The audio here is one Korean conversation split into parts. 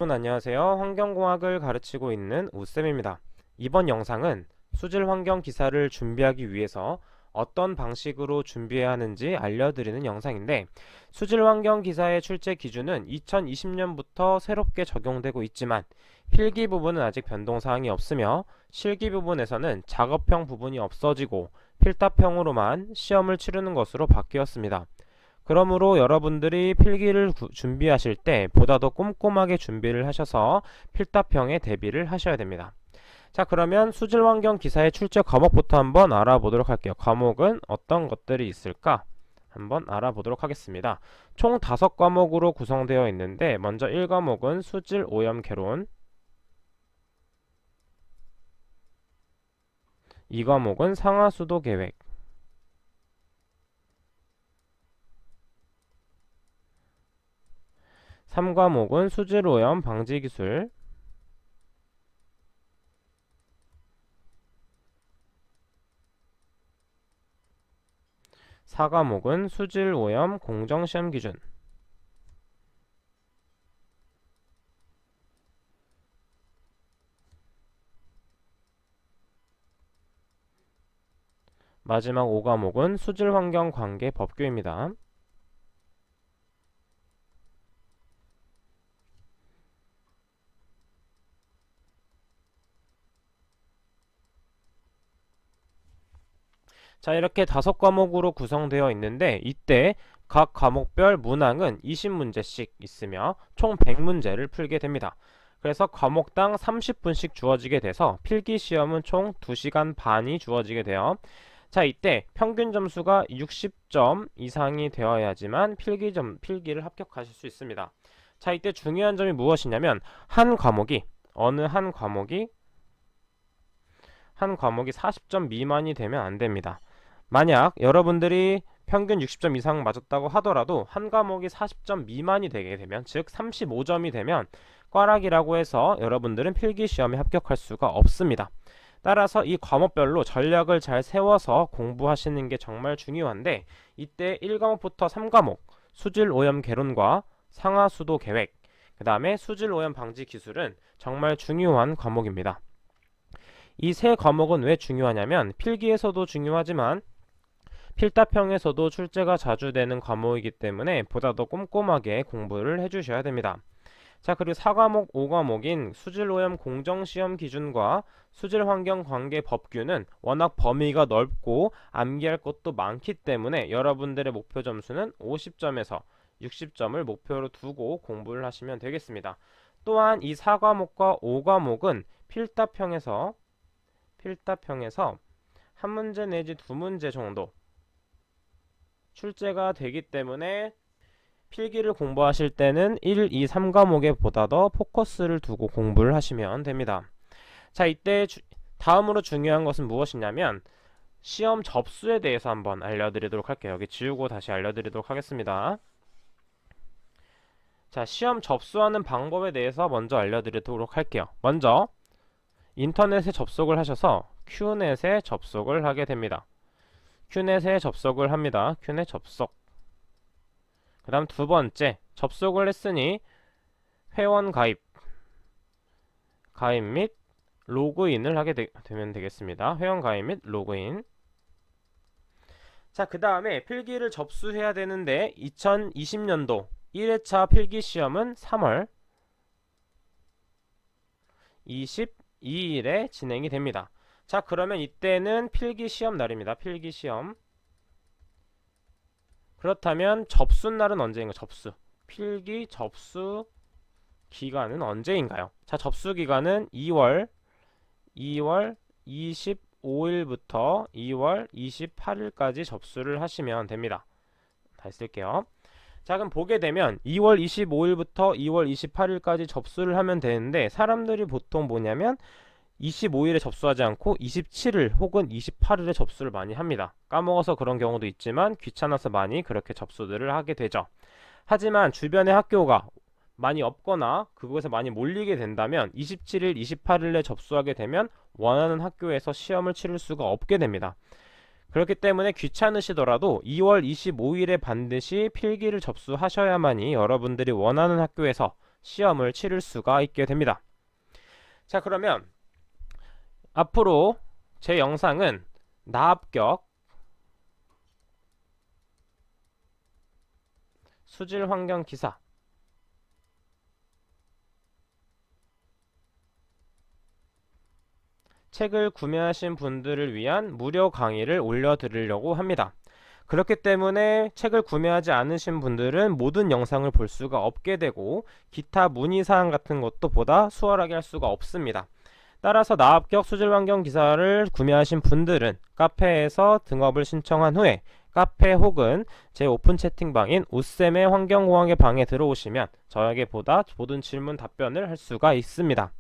여러분 안녕하세요. 환경공학을 가르치고 있는 우쌤입니다. 이번 영상은 수질 환경 기사를 준비하기 위해서 어떤 방식으로 준비해야 하는지 알려드리는 영상인데, 수질 환경 기사의 출제 기준은 2020년부터 새롭게 적용되고 있지만 필기 부분은 아직 변동사항이 없으며 실기 부분에서는 작업형 부분이 없어지고 필답형으로만 시험을 치르는 것으로 바뀌었습니다. 그러므로 여러분들이 필기를 준비하실 때 보다 더 꼼꼼하게 준비를 하셔서 필답형에 대비를 하셔야 됩니다. 자, 그러면 수질환경 기사의 출제 과목부터 한번 알아보도록 할게요. 과목은 어떤 것들이 있을까? 한번 알아보도록 하겠습니다. 총 5과목으로 구성되어 있는데, 먼저 1과목은 수질 오염 개론, 2과목은 상하수도 계획, 3과목은 수질오염 방지 기술, 4과목은 수질오염 공정시험 기준, 마지막 5과목은 수질환경 관계 법규입니다. 자, 이렇게 5과목으로 구성되어 있는데, 이때 각 과목별 문항은 20문제씩 있으며 총 100문제를 풀게 됩니다. 그래서 과목당 30분씩 주어지게 돼서 필기시험은 총 2시간 반이 주어지게 돼요. 자, 이때 평균 점수가 60점 이상이 되어야지만 필기를 합격하실 수 있습니다. 자, 이때 중요한 점이 무엇이냐면, 어느 한 과목이 40점 미만이 되면 안 됩니다. 만약 여러분들이 평균 60점 이상 맞았다고 하더라도 한 과목이 40점 미만이 되게 되면, 즉 35점이 되면 꽈락이라고 해서 여러분들은 필기시험에 합격할 수가 없습니다. 따라서 이 과목별로 전략을 잘 세워서 공부하시는 게 정말 중요한데, 이때 1과목부터 3과목 수질오염 개론과 상하수도 계획, 그 다음에 수질오염 방지 기술은 정말 중요한 과목입니다. 이 세 과목은 왜 중요하냐면, 필기에서도 중요하지만 필답형에서도 출제가 자주 되는 과목이기 때문에 보다 더 꼼꼼하게 공부를 해주셔야 됩니다. 자, 그리고 4과목, 5과목인 수질오염 공정시험 기준과 수질환경 관계 법규는 워낙 범위가 넓고 암기할 것도 많기 때문에 여러분들의 목표 점수는 50점에서 60점을 목표로 두고 공부를 하시면 되겠습니다. 또한 이 4과목과 5과목은 필답형에서 한 문제 내지 두 문제 정도 출제가 되기 때문에 필기를 공부하실 때는 1, 2, 3과목에 보다 더 포커스를 두고 공부를 하시면 됩니다. 자, 이때 다음으로 중요한 것은 무엇이냐면, 시험 접수에 대해서 한번 알려드리도록 할게요. 여기 지우고 다시 알려드리도록 하겠습니다. 자, 시험 접수하는 방법에 대해서 먼저 알려드리도록 할게요. 먼저 인터넷에 접속을 하셔서 큐넷에 접속을 하게 됩니다. 큐넷에 접속을 합니다. 큐넷 접속. 그 다음 두 번째, 접속을 했으니 회원 가입 및 로그인을 하게 되면 되겠습니다. 회원 가입 및 로그인. 자, 그 다음에 필기를 접수해야 되는데 2020년도 1회차 필기시험은 3월 22일에 진행이 됩니다. 자, 그러면 이때는 필기시험 날입니다. 필기시험. 그렇다면 접수 날은 언제인가? 필기 접수 기간은 언제인가요? 자, 접수 기간은 2월 25일부터 2월 28일까지 접수를 하시면 됩니다. 다시 쓸게요. 자, 그럼 보게 되면 2월 25일부터 2월 28일까지 접수를 하면 되는데, 사람들이 보통 뭐냐면 25일에 접수하지 않고 27일 혹은 28일에 접수를 많이 합니다. 까먹어서 그런 경우도 있지만 귀찮아서 많이 그렇게 접수들을 하게 되죠. 하지만 주변에 학교가 많이 없거나 그곳에 많이 몰리게 된다면 27일, 28일에 접수하게 되면 원하는 학교에서 시험을 치를 수가 없게 됩니다. 그렇기 때문에 귀찮으시더라도 2월 25일에 반드시 필기를 접수하셔야만이 여러분들이 원하는 학교에서 시험을 치를 수가 있게 됩니다. 자, 그러면 앞으로 제 영상은 나합격, 수질 환경 기사, 책을 구매하신 분들을 위한 무료 강의를 올려드리려고 합니다. 그렇기 때문에 책을 구매하지 않으신 분들은 모든 영상을 볼 수가 없게 되고 기타 문의사항 같은 것도 보다 수월하게 할 수가 없습니다. 따라서 나합격 수질환경 기사를 구매하신 분들은 카페에서 등업을 신청한 후에 카페 혹은 제 오픈 채팅방인 오쌤의 환경공학의 방에 들어오시면 저에게 보다 모든 질문 답변을 할 수가 있습니다.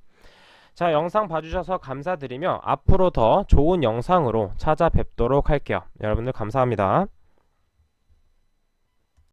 자, 영상 봐주셔서 감사드리며 앞으로 더 좋은 영상으로 찾아뵙도록 할게요. 여러분들 감사합니다.